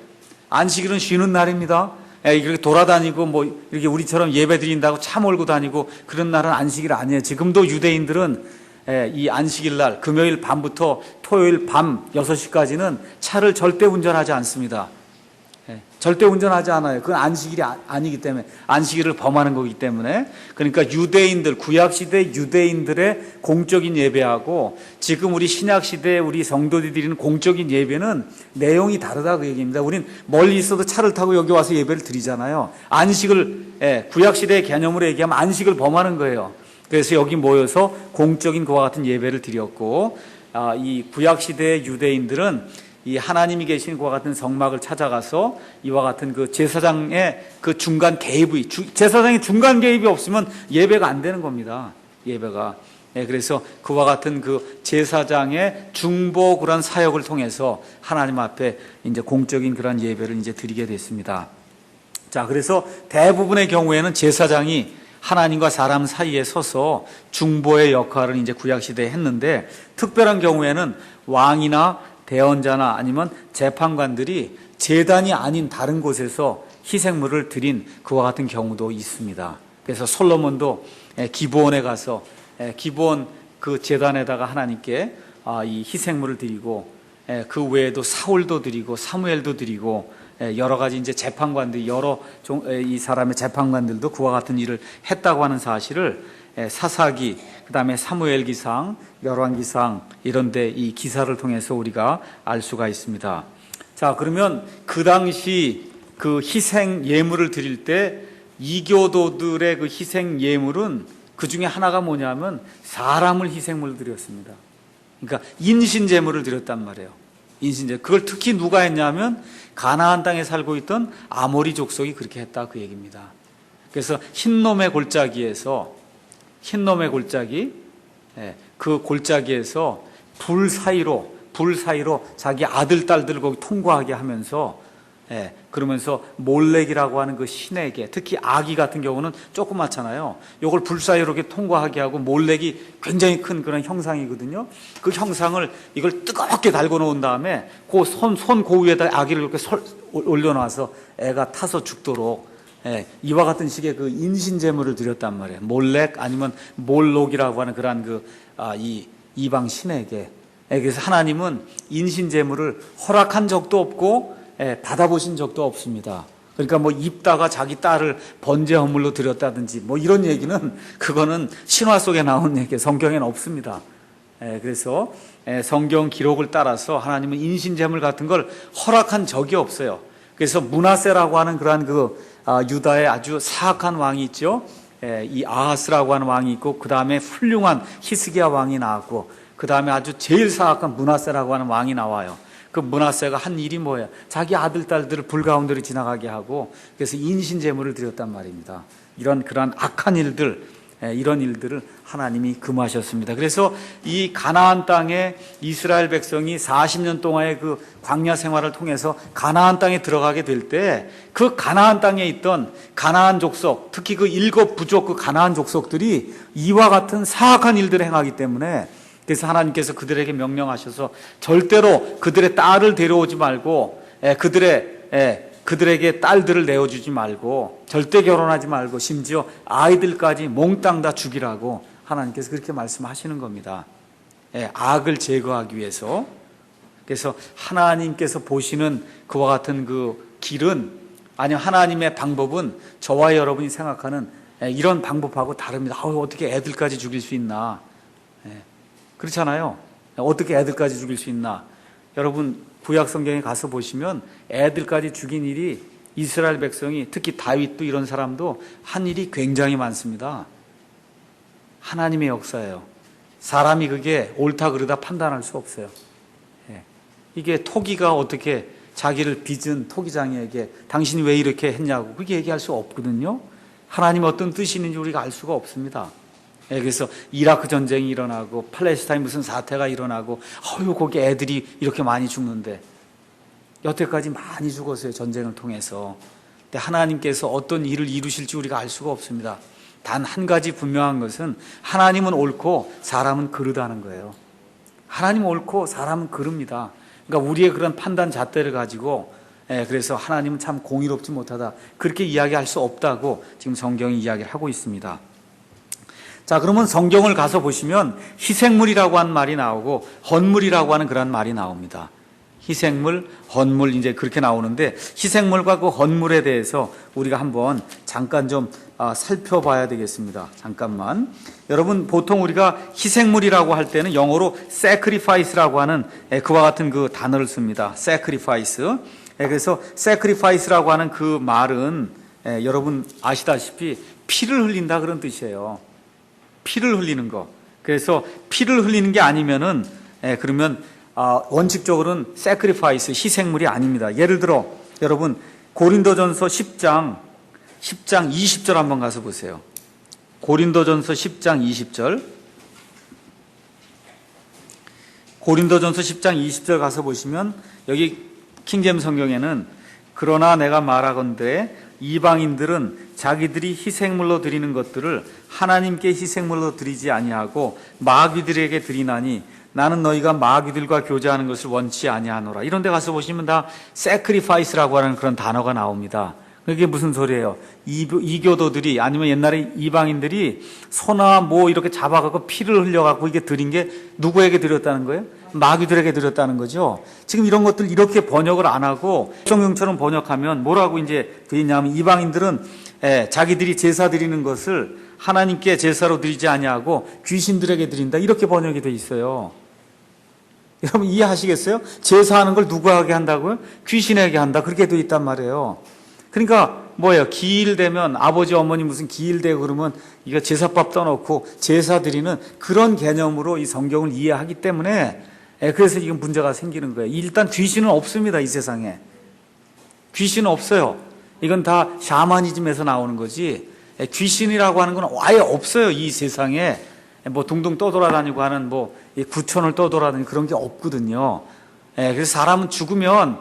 안식일은 쉬는 날입니다. 이렇게 돌아다니고 뭐 이렇게 우리처럼 예배 드린다고 차 몰고 다니고 그런 날은 안식일 아니에요. 지금도 유대인들은 이 안식일 날 금요일 밤부터 토요일 밤 6시까지는 차를 절대 운전하지 않습니다. 절대 운전하지 않아요. 그건 안식일이 아니기 때문에 안식일을 범하는 거기 때문에 그러니까 유대인들 구약시대 유대인들의 공적인 예배하고 지금 우리 신약시대 우리 성도들이 드리는 공적인 예배는 내용이 다르다 그 얘기입니다. 우린 멀리 있어도 차를 타고 여기 와서 예배를 드리잖아요. 안식을 구약시대의 개념으로 얘기하면 안식을 범하는 거예요. 그래서 여기 모여서 공적인 그와 같은 예배를 드렸고 이 구약시대의 유대인들은 이 하나님이 계신 그와 같은 성막을 찾아가서 이와 같은 그 제사장의 그 중간 개입이 제사장의 중간 개입이 없으면 예배가 안 되는 겁니다. 예배가. 그래서 그와 같은 그 제사장의 중보 그런 사역을 통해서 하나님 앞에 이제 공적인 그런 예배를 이제 드리게 됐습니다. 자, 그래서 대부분의 경우에는 제사장이 하나님과 사람 사이에 서서 중보의 역할을 이제 구약 시대에 했는데 특별한 경우에는 왕이나 대언자나 아니면 재판관들이 제단이 아닌 다른 곳에서 희생물을 드린 그와 같은 경우도 있습니다. 그래서 솔로몬도 기브온에 가서 기브온 그 제단에다가 하나님께 이 희생물을 드리고 그 외에도 사울도 드리고 사무엘도 드리고 여러 가지 이제 재판관들 여러 이 사람의 재판관들도 그와 같은 일을 했다고 하는 사실을 사사기, 그다음에 사무엘기상, 열왕기상 이런데 이 기사를 통해서 우리가 알 수가 있습니다. 자, 그러면 그 당시 그 희생 예물을 드릴 때 이교도들의 그 희생 예물은 그 중에 하나가 뭐냐면 사람을 희생물로 드렸습니다. 그러니까 인신 제물을 드렸단 말이에요. 인신제. 그걸 특히 누가 했냐면 가나안 땅에 살고 있던 아모리 족속이 그렇게 했다 그 얘기입니다. 그래서 흰놈의 골짜기에서 그 골짜기에서 불 사이로 자기 아들, 딸들을 거기 통과하게 하면서, 그러면서 몰렉이라고 하는 그 신에게, 특히 아기 같은 경우는 조그맣잖아요. 이걸 불 사이로 이렇게 통과하게 하고, 몰렉이 굉장히 큰 그런 형상이거든요. 그 형상을 이걸 뜨겁게 달고 놓은 다음에 그 손 그 위에다 아기를 이렇게 올려놔서 애가 타서 죽도록, 이와 같은 식의 그 인신제물을 드렸단 말이에요. 몰렉 아니면 몰록이라고 하는 그러한 이 이방 신에게. 그래서 하나님은 인신제물을 허락한 적도 없고 받아보신 적도 없습니다. 그러니까 뭐 입다가 자기 딸을 번제 허물로 드렸다든지 뭐 이런 얘기는, 그거는 신화 속에 나온 얘기, 성경에는 없습니다. 그래서 성경 기록을 따라서 하나님은 인신제물 같은 걸 허락한 적이 없어요. 그래서 므낫세라고 하는 그러한 유다의 아주 사악한 왕이 있죠. 이 아하스라고 하는 왕이 있고, 그 다음에 훌륭한 히스기야 왕이 나왔고, 그 다음에 아주 제일 사악한 므낫세라고 하는 왕이 나와요. 그 므낫세가 한 일이 뭐예요? 자기 아들, 딸들을 불 가운데로 지나가게 하고, 그래서 인신제물을 드렸단 말입니다. 그러한 악한 일들, 이런 일들을 하나님이 금하셨습니다. 그래서 이 가나안 땅에 이스라엘 백성이 40년 동안의 그 광야 생활을 통해서 가나안 땅에 들어가게 될 때, 그 가나안 땅에 있던 가나안 족속, 특히 그 7 부족 그 가나안 족속들이 이와 같은 사악한 일들을 행하기 때문에, 그래서 하나님께서 그들에게 명령하셔서 절대로 그들의 딸을 데려오지 말고, 그들에게 딸들을 내어주지 말고, 절대 결혼하지 말고, 심지어 아이들까지 몽땅 다 죽이라고 하나님께서 그렇게 말씀하시는 겁니다. 악을 제거하기 위해서. 그래서 하나님께서 보시는 그와 같은 그 길은, 아니면 하나님의 방법은 저와 여러분이 생각하는 이런 방법하고 다릅니다. 어떻게 애들까지 죽일 수 있나? 그렇잖아요. 어떻게 애들까지 죽일 수 있나? 여러분 구약 성경에 가서 보시면 애들까지 죽인 일이, 이스라엘 백성이, 특히 다윗도 이런 사람도 한 일이 굉장히 많습니다. 하나님의 역사예요. 사람이 그게 옳다 그르다 판단할 수 없어요. 이게 토기가 어떻게 자기를 빚은 토기장에게 당신이 왜 이렇게 했냐고 그렇게 얘기할 수 없거든요. 하나님 어떤 뜻이 있는지 우리가 알 수가 없습니다. 그래서 이라크 전쟁이 일어나고 팔레스타인 무슨 사태가 일어나고, 거기 애들이 이렇게 많이 죽는데, 여태까지 많이 죽었어요, 전쟁을 통해서. 근데 하나님께서 어떤 일을 이루실지 우리가 알 수가 없습니다. 단 한 가지 분명한 것은, 하나님은 옳고 사람은 그르다는 거예요. 하나님은 옳고 사람은 그릅니다. 그러니까 우리의 그런 판단 잣대를 가지고, 그래서 하나님은 참 공의롭지 못하다, 그렇게 이야기할 수 없다고 지금 성경이 이야기를 하고 있습니다. 자, 그러면 성경을 가서 보시면 희생물이라고 하는 말이 나오고 헌물이라고 하는 그런 말이 나옵니다. 희생물, 헌물, 이제 그렇게 나오는데, 희생물과 그 헌물에 대해서 우리가 한번 잠깐 좀 살펴봐야 되겠습니다. 잠깐만. 여러분, 보통 우리가 희생물이라고 할 때는 영어로 sacrifice라고 하는 그와 같은 그 단어를 씁니다. sacrifice. 그래서 sacrifice라고 하는 그 말은 여러분 아시다시피 피를 흘린다 그런 뜻이에요. 피를 흘리는 거. 그래서 피를 흘리는 게 아니면은, 그러면 원칙적으로는 sacrifice, 희생물이 아닙니다. 예를 들어 여러분 고린도전서 10장 20절 한번 가서 보세요. 고린도전서 10장 20절. 고린도전서 10장 20절 가서 보시면, 여기 킹제임스 성경에는 그러나 내가 말하건대 이방인들은 자기들이 희생물로 드리는 것들을 하나님께 희생물로 드리지 아니하고 마귀들에게 드리나니 나는 너희가 마귀들과 교제하는 것을 원치 아니하노라. 이런 데 가서 보시면 다 sacrifice라고 하는 그런 단어가 나옵니다. 그게 무슨 소리예요? 이교도들이, 아니면 옛날에 이방인들이 소나 뭐 이렇게 잡아갖고 피를 흘려갖고 이게 드린 게 누구에게 드렸다는 거예요? 마귀들에게 드렸다는 거죠. 지금 이런 것들 이렇게 번역을 안 하고 성경처럼 번역하면 뭐라고 이제 되냐면, 이방인들은 자기들이 제사 드리는 것을 하나님께 제사로 드리지 아니하고 귀신들에게 드린다, 이렇게 번역이 돼 있어요. 여러분 이해하시겠어요? 제사하는 걸 누구에게 한다고요? 귀신에게 한다, 그렇게 돼 있단 말이에요. 그러니까 뭐예요? 기일 되면 아버지 어머니 무슨 기일 되고 그러면 이거 제사밥 떠놓고 제사 드리는 그런 개념으로 이 성경을 이해하기 때문에, 그래서 지금 문제가 생기는 거예요. 일단 귀신은 없습니다, 이 세상에. 귀신은 없어요. 이건 다 샤머니즘에서 나오는 거지, 귀신이라고 하는 건 아예 없어요, 이 세상에. 뭐 둥둥 떠돌아다니고 하는 뭐 구천을 떠돌아다니는 그런 게 없거든요. 그래서 사람은 죽으면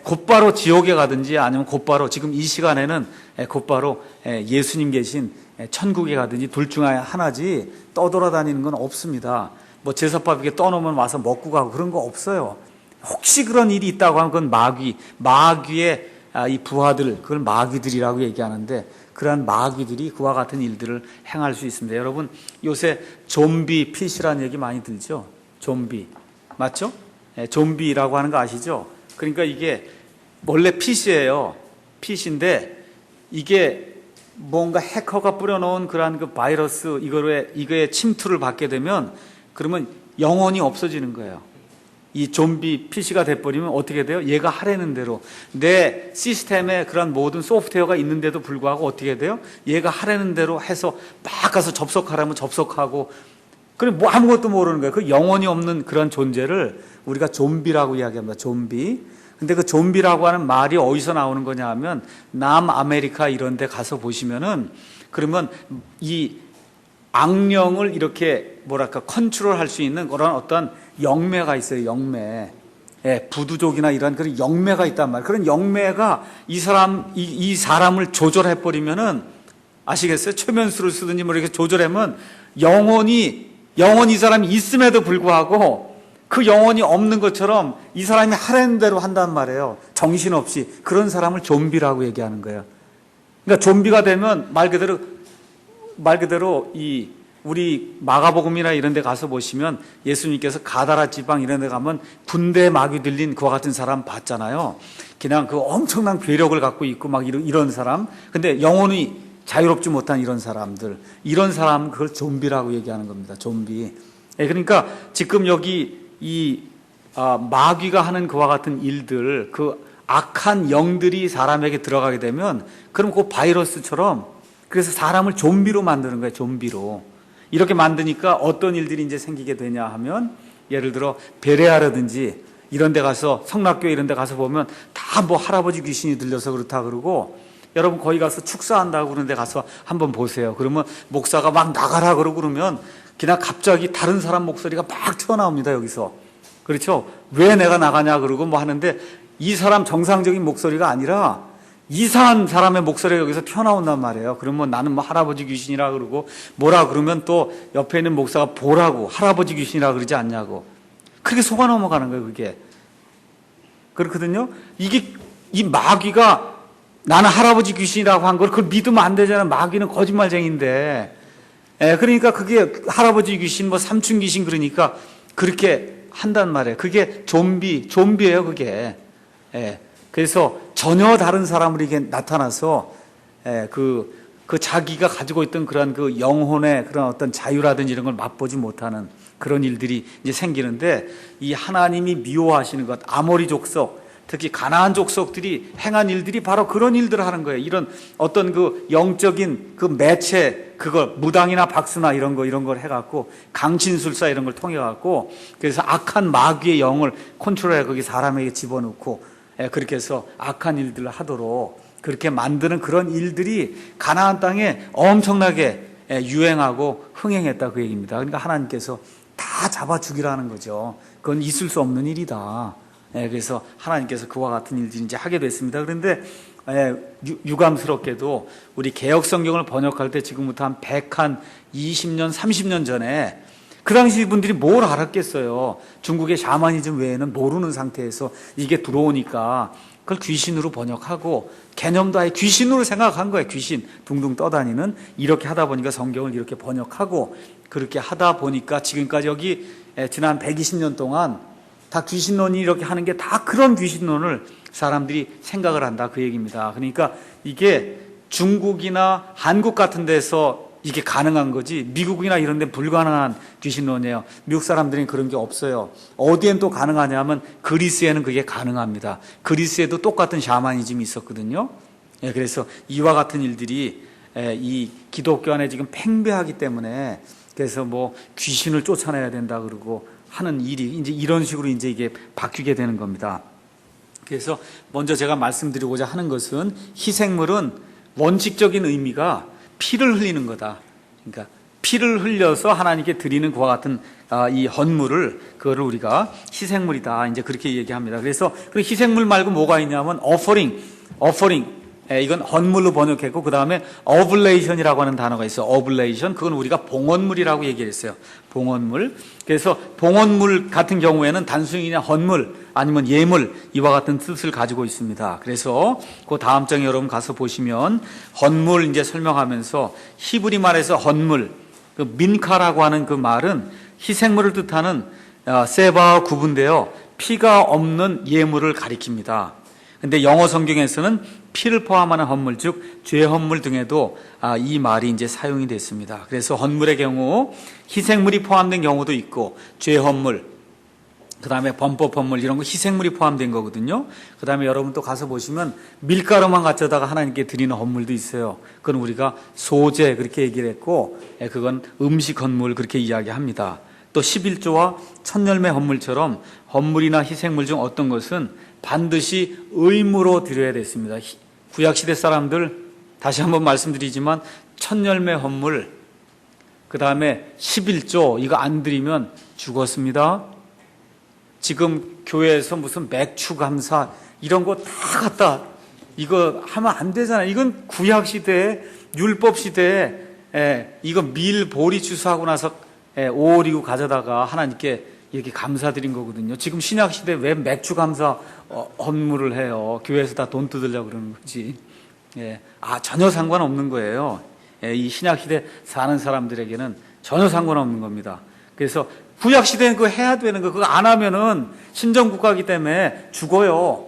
곧바로 지옥에 가든지 아니면 곧바로 지금 이 시간에는 곧바로 예수님 계신 천국에 가든지 둘 중 하나지 떠돌아다니는 건 없습니다. 뭐 제사밥 이렇게 떠놓으면 와서 먹고 가고 그런 거 없어요. 혹시 그런 일이 있다고 하면 그건 마귀의 이 부하들, 그걸 마귀들이라고 얘기하는데 그러한 마귀들이 그와 같은 일들을 행할 수 있습니다. 여러분 요새 좀비 핏이라는 얘기 많이 들죠? 좀비 맞죠? 좀비라고 하는 거 아시죠? 그러니까 이게 원래 핏이에요. 핏인데 이게 뭔가 해커가 뿌려놓은 그러한 그 바이러스 이거에 침투를 받게 되면 그러면 영혼이 없어지는 거예요. 이 좀비 PC가 돼버리면 어떻게 돼요? 얘가 하라는 대로 내 시스템에 그런 모든 소프트웨어가 있는데도 불구하고 어떻게 돼요? 얘가 하라는 대로 해서 막 가서 접속하라면 접속하고 그럼 뭐 아무것도 모르는 거예요. 그 영혼이 없는 그런 존재를 우리가 좀비라고 이야기합니다. 좀비. 근데 그 좀비라고 하는 말이 어디서 나오는 거냐 하면 남아메리카 이런 데 가서 보시면은 그러면 이 악령을 이렇게 뭐랄까 컨트롤 할 수 있는 그런 어떤 영매가 있어요. 영매. 부두족이나 이런 그런 영매가 있단 말이에요. 그런 영매가 이 사람을 조절해 버리면은 아시겠어요? 최면수를 쓰든지 뭐 이렇게 조절하면 영혼이 이 사람이 있음에도 불구하고 그 영혼이 없는 것처럼 이 사람이 하라는 대로 한단 말이에요. 정신없이. 그런 사람을 좀비라고 얘기하는 거예요. 그러니까 좀비가 되면 말 그대로 이 우리 마가복음이나 이런 데 가서 보시면 예수님께서 가다라 지방 이런 데 가면 군대 마귀 들린 그와 같은 사람 봤잖아요. 그냥 그 엄청난 괴력을 갖고 있고 막 이런 사람. 근데 영혼이 자유롭지 못한 이런 사람들. 이런 사람 그걸 좀비라고 얘기하는 겁니다. 좀비. 그러니까 지금 여기 마귀가 하는 그와 같은 일들, 그 악한 영들이 사람에게 들어가게 되면 그럼 그 바이러스처럼 그래서 사람을 좀비로 만드는 거예요. 좀비로. 이렇게 만드니까 어떤 일들이 이제 생기게 되냐 하면 예를 들어 베레아라든지 이런 데 가서 성락교 이런 데 가서 보면 다 뭐 할아버지 귀신이 들려서 그렇다 그러고 여러분 거기 가서 축사한다고 그런 데 가서 한번 보세요. 그러면 목사가 막 나가라 그러면 그냥 갑자기 다른 사람 목소리가 막 튀어나옵니다. 여기서. 그렇죠? 왜 내가 나가냐 그러고 뭐 하는데 이 사람 정상적인 목소리가 아니라 이상한 사람의 목소리가 여기서 튀어나온단 말이에요. 그러면 나는 뭐 할아버지 귀신이라 그러고 뭐라 그러면 또 옆에 있는 목사가 보라고 할아버지 귀신이라 그러지 않냐고. 그렇게 속아 넘어가는 거예요. 그게. 그렇거든요. 이 마귀가 나는 할아버지 귀신이라고 한 걸 그걸 믿으면 안 되잖아요. 마귀는 거짓말쟁이인데. 그러니까 그게 할아버지 귀신 뭐 삼촌 귀신 그러니까 그렇게 한단 말이에요. 그게 좀비예요. 그게. 그래서 전혀 다른 사람으로 이게 나타나서 그 자기가 가지고 있던 그런 그 영혼의 그런 어떤 자유라든지 이런 걸 맛보지 못하는 그런 일들이 이제 생기는데 이 하나님이 미워하시는 것, 아모리 족속, 특히 가나안 족속들이 행한 일들이 바로 그런 일들을 하는 거예요. 이런 어떤 그 영적인 그 매체, 그걸 무당이나 박수나 이런 걸 해갖고 강신술사 이런 걸 통해갖고 그래서 악한 마귀의 영을 컨트롤해 거기 사람에게 집어넣고 그렇게 해서 악한 일들을 하도록 그렇게 만드는 그런 일들이 가나안 땅에 엄청나게 유행하고 흥행했다 그 얘기입니다. 그러니까 하나님께서 다 잡아 죽이라는 거죠. 그건 있을 수 없는 일이다. 그래서 하나님께서 그와 같은 일들을 이제 하게 됐습니다. 그런데 유감스럽게도 우리 개역 성경을 번역할 때 지금부터 한 120년, 30년 전에 그 당시 분들이 뭘 알았겠어요. 중국의 샤머니즘 외에는 모르는 상태에서 이게 들어오니까 그걸 귀신으로 번역하고 개념도 아예 귀신으로 생각한 거예요. 귀신 둥둥 떠다니는 이렇게 하다 보니까 성경을 이렇게 번역하고 그렇게 하다 보니까 지금까지 여기 지난 120년 동안 다 귀신론이 이렇게 하는 게 다 그런 귀신론을 사람들이 생각을 한다 그 얘기입니다. 그러니까 이게 중국이나 한국 같은 데서 이게 가능한 거지 미국이나 이런 데는 불가능한 귀신론이에요. 미국 사람들은 그런 게 없어요. 어디엔 또 가능하냐면 그리스에는 그게 가능합니다. 그리스에도 똑같은 샤머니즘이 있었거든요. 그래서 이와 같은 일들이 이 기독교 안에 지금 팽배하기 때문에 그래서 뭐 귀신을 쫓아내야 된다 그러고 하는 일이 이제 이런 식으로 이제 이게 바뀌게 되는 겁니다. 그래서 먼저 제가 말씀드리고자 하는 것은 희생물은 원칙적인 의미가 피를 흘리는 거다. 그러니까 피를 흘려서 하나님께 드리는 그와 같은 이 헌물을, 그거를 우리가 희생물이다, 이제 그렇게 얘기합니다. 그래서 그 희생물 말고 뭐가 있냐면 offering. 이건 헌물로 번역했고, 그 다음에 oblation이라고 하는 단어가 있어요. oblation. 그건 우리가 봉헌물이라고 얘기했어요. 봉헌물. 그래서 봉헌물 같은 경우에는 단순히 그냥 헌물 아니면 예물, 이와 같은 뜻을 가지고 있습니다. 그래서 그 다음 장에 여러분 가서 보시면 헌물 이제 설명하면서 히브리 말에서 헌물, 그 민카라고 하는 그 말은 희생물을 뜻하는 세바와 구분되어 피가 없는 예물을 가리킵니다. 근데 영어 성경에서는 피를 포함하는 헌물, 즉 죄 헌물 등에도 이 말이 이제 사용이 됐습니다. 그래서 헌물의 경우 희생물이 포함된 경우도 있고, 죄 헌물, 그 다음에 범법 헌물, 이런 거 희생물이 포함된 거거든요. 그 다음에 여러분 또 가서 보시면 밀가루만 갖다가 하나님께 드리는 헌물도 있어요. 그건 우리가 소제 그렇게 얘기를 했고, 그건 음식 헌물 그렇게 이야기합니다. 또 11조와 천열매 헌물처럼 헌물이나 희생물 중 어떤 것은 반드시 의무로 드려야 됐습니다. 구약시대 사람들, 다시 한번 말씀드리지만 천열매 헌물, 그 다음에 11조 이거 안 드리면 죽었습니다. 지금 교회에서 무슨 맥주 감사 이런 거 다 갖다 이거 하면 안 되잖아요. 이건 구약시대에, 율법시대에 이거 밀 보리 추수하고 나서 오리고 가져다가 하나님께 이렇게 감사드린 거거든요. 지금 신약시대에 왜 맥주 감사 헌물을 해요? 교회에서 다 돈 뜯으려고 그러는 거지. 전혀 상관없는 거예요. 이 신약시대 사는 사람들에게는 전혀 상관없는 겁니다. 그래서 구약시대는 그거 해야 되는 거, 그거 안 하면은 신정국가이기 때문에 죽어요.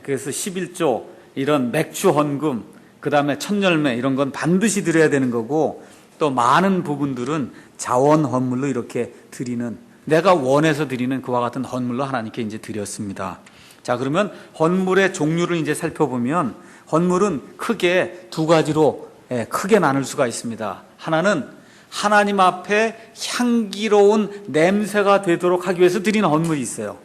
그래서 11조, 이런 맥주 헌금, 그 다음에 천열매 이런 건 반드시 드려야 되는 거고, 또 많은 부분들은 자원 헌물로 이렇게 드리는, 내가 원해서 드리는 그와 같은 헌물로 하나님께 이제 드렸습니다. 자, 그러면 헌물의 종류를 이제 살펴보면 헌물은 크게 두 가지로 크게 나눌 수가 있습니다. 하나는 하나님 앞에 향기로운 냄새가 되도록 하기 위해서 드리는 헌물이 있어요.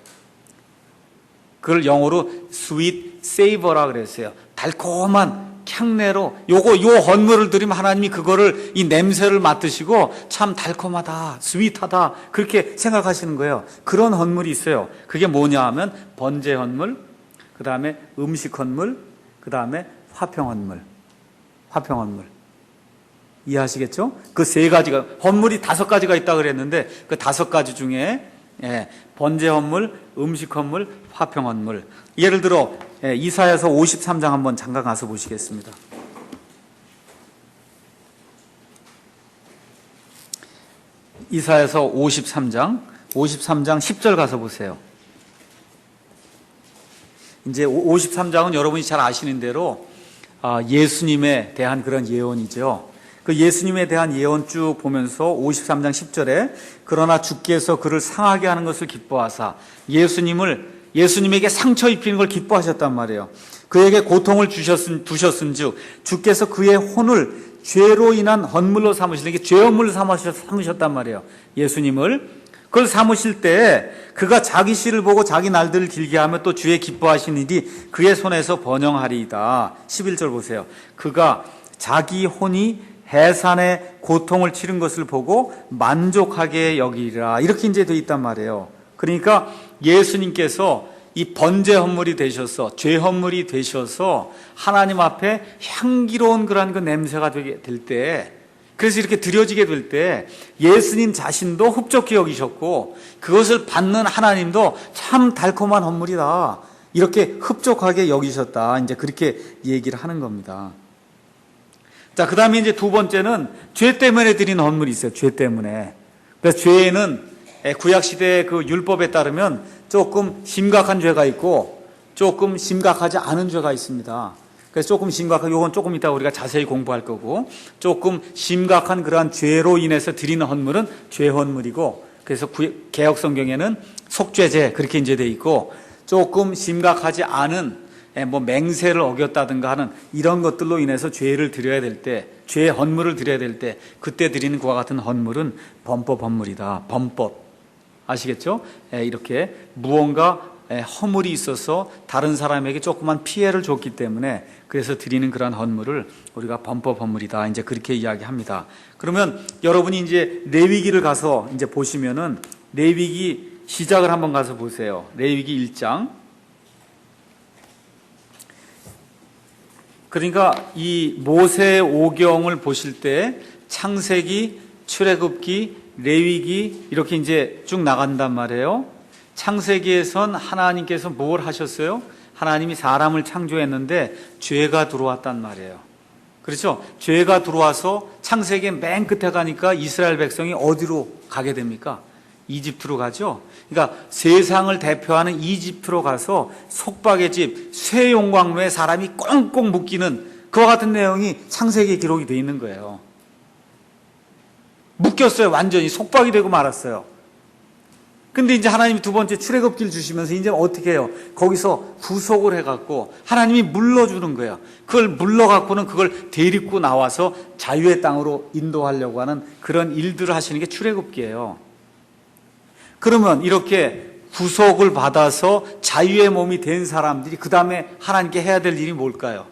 그걸 영어로 sweet savor라 그랬어요. 달콤한 향내로 요 헌물을 드리면 하나님이 그거를, 이 냄새를 맡으시고 참 달콤하다, 스윗하다 그렇게 생각하시는 거예요. 그런 헌물이 있어요. 그게 뭐냐 하면 번제 헌물, 그 다음에 음식 헌물, 그 다음에 화평 헌물. 이해하시겠죠? 그 세 가지가, 헌물이 5가지가 있다고 그랬는데 그 5가지 중에 번제 헌물, 음식 헌물, 화평 헌물. 예를 들어 이사야서 53장 한번 잠깐 가서 보시겠습니다. 이사야서 53장 10절 가서 보세요. 이제 53장은 여러분이 잘 아시는 대로 예수님에 대한 그런 예언이죠. 그 예수님에 대한 예언 쭉 보면서 53장 10절에 그러나 주께서 그를 상하게 하는 것을 기뻐하사 예수님에게 상처 입히는 걸 기뻐하셨단 말이에요. 그에게 고통을 두셨은즉 주께서 그의 혼을 죄로 인한 헌물로 삼으시는 게 죄 헌물로 삼으셨단 말이에요. 예수님을 그걸 삼으실 때 그가 자기 씨를 보고 자기 날들을 길게 하며 또 주의 기뻐하신 일이 그의 손에서 번영하리이다. 11절 보세요. 그가 자기 혼이 해산의 고통을 치른 것을 보고 만족하게 여기리라. 이렇게 이제 돼 있단 말이에요. 그러니까 예수님께서 이 번제 헌물이 되셔서, 죄 헌물이 되셔서 하나님 앞에 향기로운 그러한 그 냄새가 되게 될 때, 그래서 이렇게 드려지게 될 때 예수님 자신도 흡족히 여기셨고 그것을 받는 하나님도 참 달콤한 헌물이다, 이렇게 흡족하게 여기셨다, 이제 그렇게 얘기를 하는 겁니다. 자, 그 다음에 이제 두 번째는 죄 때문에 드리는 헌물이 있어요. 죄 때문에. 그래서 죄는 구약시대의 그 율법에 따르면 조금 심각한 죄가 있고 조금 심각하지 않은 죄가 있습니다. 그래서 조금 심각한, 요건 조금 이따 우리가 자세히 공부할 거고, 조금 심각한 그러한 죄로 인해서 드리는 헌물은 죄 헌물이고, 그래서 개역 성경에는 속죄제 그렇게 이제 돼 있고, 조금 심각하지 않은 뭐 맹세를 어겼다든가 하는 이런 것들로 인해서 죄를 드려야 될 때, 죄 헌물을 드려야 될 때 그때 드리는 그와 같은 헌물은 범법 헌물이다. 범법 아시겠죠? 이렇게 무언가 허물이 있어서 다른 사람에게 조그만 피해를 줬기 때문에 그래서 드리는 그러한 헌물을 우리가 범법 헌물이다. 이제 그렇게 이야기합니다. 그러면 여러분이 이제 레위기를 가서 이제 보시면은 레위기 시작을 한번 가서 보세요. 레위기 1장. 그러니까 이 모세 오경을 보실 때 창세기, 출애굽기, 레위기 이렇게 이제 쭉 나간단 말이에요. 창세기에선 하나님께서 뭘 하셨어요? 하나님이 사람을 창조했는데 죄가 들어왔단 말이에요. 그렇죠? 죄가 들어와서 창세기 맨 끝에 가니까 이스라엘 백성이 어디로 가게 됩니까? 이집트로 가죠. 그러니까 세상을 대표하는 이집트로 가서 속박의 집, 쇠용광로에 사람이 꽁꽁 묶이는 그와 같은 내용이 창세기에 기록이 되어 있는 거예요. 묶였어요. 완전히 속박이 되고 말았어요. 근데 이제 하나님이 두 번째 출애굽기를 주시면서 이제 어떻게 해요? 거기서 구속을 해갖고 하나님이 물러주는 거예요. 그걸 물러갖고는 그걸 데리고 나와서 자유의 땅으로 인도하려고 하는 그런 일들을 하시는 게 출애굽기예요. 그러면 이렇게 구속을 받아서 자유의 몸이 된 사람들이 그 다음에 하나님께 해야 될 일이 뭘까요?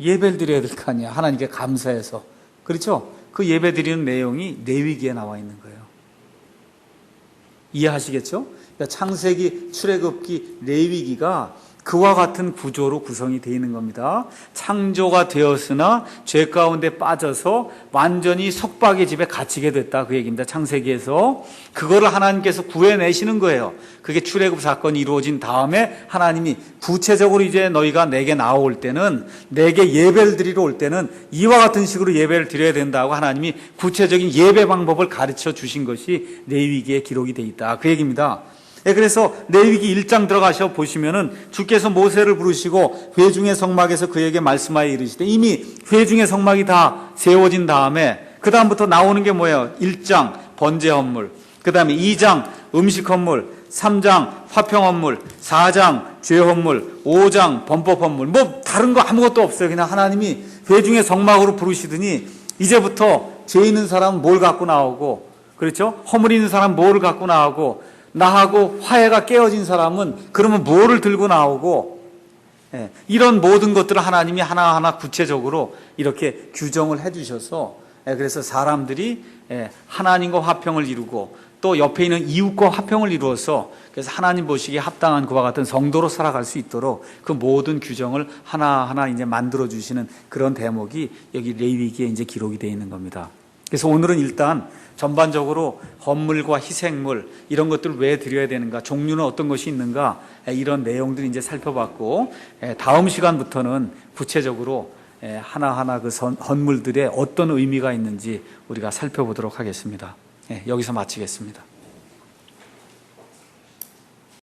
예배를 드려야 될 거 아니야. 하나님께 감사해서. 그렇죠? 그 예배 드리는 내용이 레위기에 나와 있는 거예요. 이해하시겠죠? 그러니까 창세기, 출애굽기, 레위기가 그와 같은 구조로 구성이 되어 있는 겁니다. 창조가 되었으나 죄 가운데 빠져서 완전히 속박의 집에 갇히게 됐다 그 얘기입니다. 창세기에서 그거를 하나님께서 구해내시는 거예요. 그게 출애굽 사건이 이루어진 다음에 하나님이 구체적으로 이제 너희가 내게 나올 때는, 내게 예배를 드리러 올 때는 이와 같은 식으로 예배를 드려야 된다고 하나님이 구체적인 예배 방법을 가르쳐 주신 것이 레위기에 기록이 되어 있다 그 얘기입니다. 그래서 레위기 1장 들어가셔 보시면은 주께서 모세를 부르시고 회중의 성막에서 그에게 말씀하여 이르시되, 이미 회중의 성막이 다 세워진 다음에 그 다음부터 나오는 게 뭐예요? 1장 번제 헌물, 그 다음에 2장 음식 헌물, 3장 화평 헌물, 4장 죄 헌물, 5장 범법 헌물. 뭐 다른 거 아무것도 없어요. 그냥 하나님이 회중의 성막으로 부르시더니 이제부터 죄 있는 사람은 뭘 갖고 나오고, 그렇죠? 허물 있는 사람은 뭐를 갖고 나오고, 나하고 화해가 깨어진 사람은 그러면 뭐를 들고 나오고, 이런 모든 것들을 하나님이 하나하나 구체적으로 이렇게 규정을 해주셔서, 그래서 사람들이 하나님과 화평을 이루고 또 옆에 있는 이웃과 화평을 이루어서 그래서 하나님 보시기에 합당한 그와 같은 성도로 살아갈 수 있도록 그 모든 규정을 하나하나 이제 만들어 주시는 그런 대목이 여기 레위기에 이제 기록이 되어 있는 겁니다. 그래서 오늘은 일단 전반적으로 헌물과 희생물 이런 것들을 왜 드려야 되는가, 종류는 어떤 것이 있는가, 이런 내용들 이제 살펴봤고, 다음 시간부터는 구체적으로 하나하나 그 헌물들의 어떤 의미가 있는지 우리가 살펴보도록 하겠습니다. 여기서 마치겠습니다.